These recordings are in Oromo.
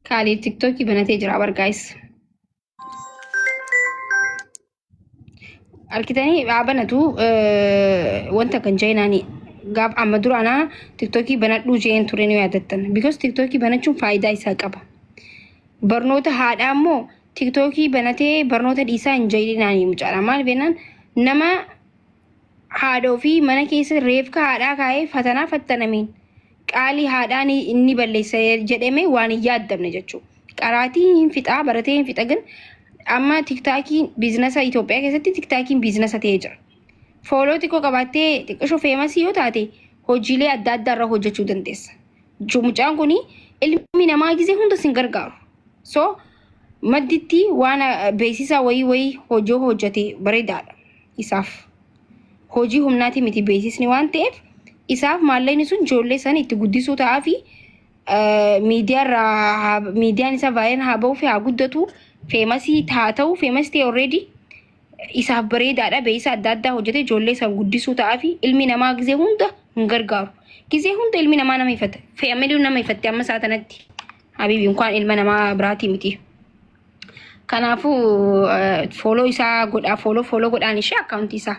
Kaalif TikTok banatee jira bar guys. Arkitanii banatu wanta kan jeenani gaaf amma durana TikTok banadhu jeen ture ni yaadattan because TikTok banachuun faayidaa isaa qaba. Barnoota haadha ammoo TikTok banatee barnoota dhiisaa hin jeedinaani mucaala maal beenan nama haadhoo fi mana keessa reefka haadhaa kaa'ee fatanaa fattanamiin qaalii haadhaan inni balleessa jedhame waan hin yaaddamne jechuudha. Qaraatii hin fixaa baratee hin fixa gan amma TikTokiin biizinasa Itoophiyaa keessatti TikTokiin biizinasa ta'ee jira. Fooloo xiqqoo qabattee xiqqoo feemasii yoo taate hojiilee adda addaa irra hojjechuu dandeessa. Mucaan kun ilmi namaa gisee hunda sin gargaaru. So madditti waan beeksisaa wayii hojii hojjete bareedaadha isaaf. Hojii humnaati miti beeksisni waan ta'eef isaaf maallaqni sun ijoollee sana itti guddisuu ta'aa fi miidiyaan isa baay'een haa ba'uu fi haa guddatu feemasii ta'uu feemas ta'e already isaaf bareedaadha beeksisa adda addaa hojjete ijoollee sana guddisuu ta'aa fi ilmi namaa gisee hunda hin gargaaru. Gisee hunda ilmi namaa nama ifata. Fe'amanii nama ifatte amma isaa tanatti. Habibi inkwaan ilma namaa biraati miti. Kanaafuu follow isaa godhaa follow godhaan ishee akkaawuntii isaa.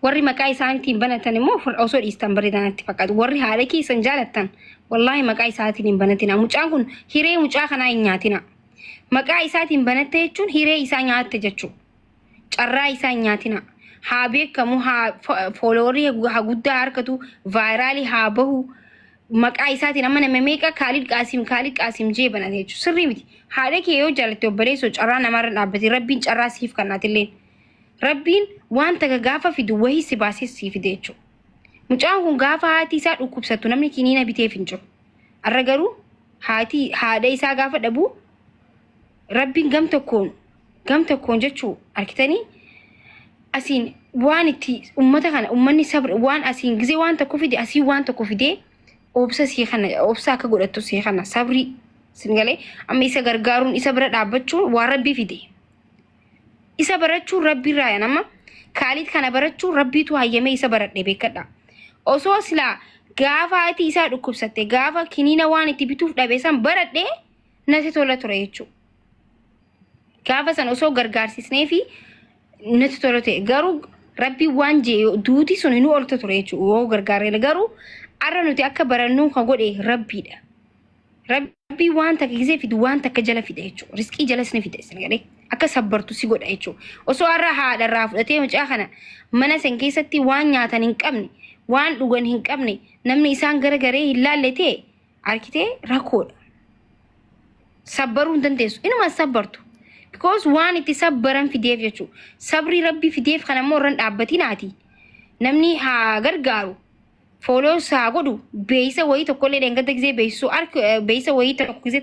Warri maqaa isaaniitiin banatan immoo osoo dhiistan bareedanitti fakkaatu. Warri haala keessan jaalattan wallahi maqaa isaatiin hin banatina. Mucaan kun hiree mucaa kanaa hin nyaatina. Maqaa isaatiin banatte jechuun hiree isaa nyaatte jechuudha. Carraa isaa hin nyaatina. Haa beekamu haa foloorii haa guddaa harkatu vaayiraalii haa bahu. Maqaa isaatiin amma nama meeqa Kaalid Qaasim jee banate jechuudha. Sirrii miti. Haadha kee yoo jaalatte obboleessoo carraa namarra dhaabbate rabbiin carraa siif kannaatillee. Rabbiin wanta gaafa fidu wahii si baasee si fide jechuudha. Mucaan kun gaafa haati isaa dhukkubsattu namni kiniina biteef hin jiru. Har'a garuu haadha isaa gaafa dhabu rabbiin gam tokkoon jechuu arkitanii asiin waan itti ummata kana ummanni sabra waan asiin gisee waan tokko fide asiin waan tokko fidee obsa akka godhattu si kana sabri singalee amma isa gargaaruun isa bira dhaabbachuun waan rabbii fide. Isa barachuun rabbii irraa nama Kaalid kana barachuun rabbiitu hayyamee isa baradhe beekadha. Osoo silaa gaafa haati isaa dhukkubsatte gaafa kiniina waan itti bituuf dhabe san baradhe natti tola ture jechuudha. Gaafa san osoo gargaarsisnee fi natti tola ta'e garuu rabbii waan jee duuti sun nu olta ture jechuudha. Yoo gargaaree garuu arra nuti akka barannu kan godhe rabbiidha. Rabbii waan takka gisee fidu waan takka jala fida jechuudha. Riskii jalas ni fida sagalee. Akka sabbartu si godha jechuudha. Osoo har'a haadha irraa fudhatee mucaa kana mana san keessatti waan nyaatan hin qabne, waan dhugan hin qabne, namni isaan garagaree hin laalle ta'e arkitee rakkoodha. Sabbaruu hin dandeessu. Inuma sabbartu. Because waan itti sabbaran fideef jechuudha. Sabri rabbii fideef kana immoo irraan dhaabbatiinaati. Namni haa gargaaru. Follow haa godhu. Beeysa wayii tokkollee dheengata gisee beeksisuu beeysa wayii tokko gisee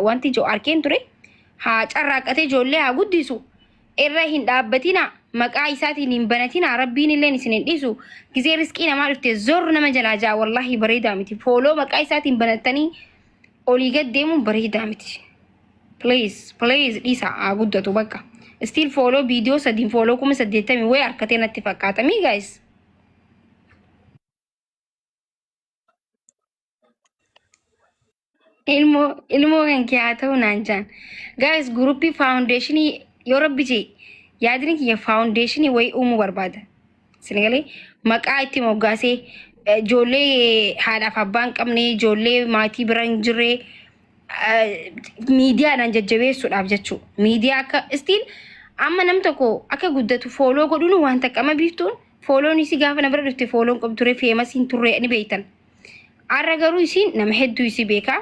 wanti ijoo arkeen ture. Haa carraaqatee ijoollee haa guddisu. Irra hin dhaabbatina. Maqaa isaatiin hin banatina. Rabbiin illee isin hin dhiisu. Gisee riskii namaa dhufte zorru nama jalaa jaa wallahi bareedaa miti. Follow maqaa isaatiin banattanii olii gad deemuun bareedaa miti. Please dhiisa haa guddatu bakka. Still follow video sadiin follow 80,000 way harkatee natti fakkaatami guys. Ilmoo kan kee haa ta'u naan jaan. Guys gruppii foundationii yoo rabbi jee yaadni kiyya foundationii wayii uumuu barbaada. Sinagalee maqaa itti moggaasee ijoollee haadhaaf abbaan qabne ijoollee maatii bira hin jirre miidiyaadhaan jajjabeessuudhaaf jechuudha. Miidiyaa akka still amma nam tokko akka guddatu follow godhuun waan taqqama biiftuun follown isi gaafa nama dhufte follown qabdu ture feemasiin turre ni beektan. Har'a garuu isin nama hedduu isi beekaa.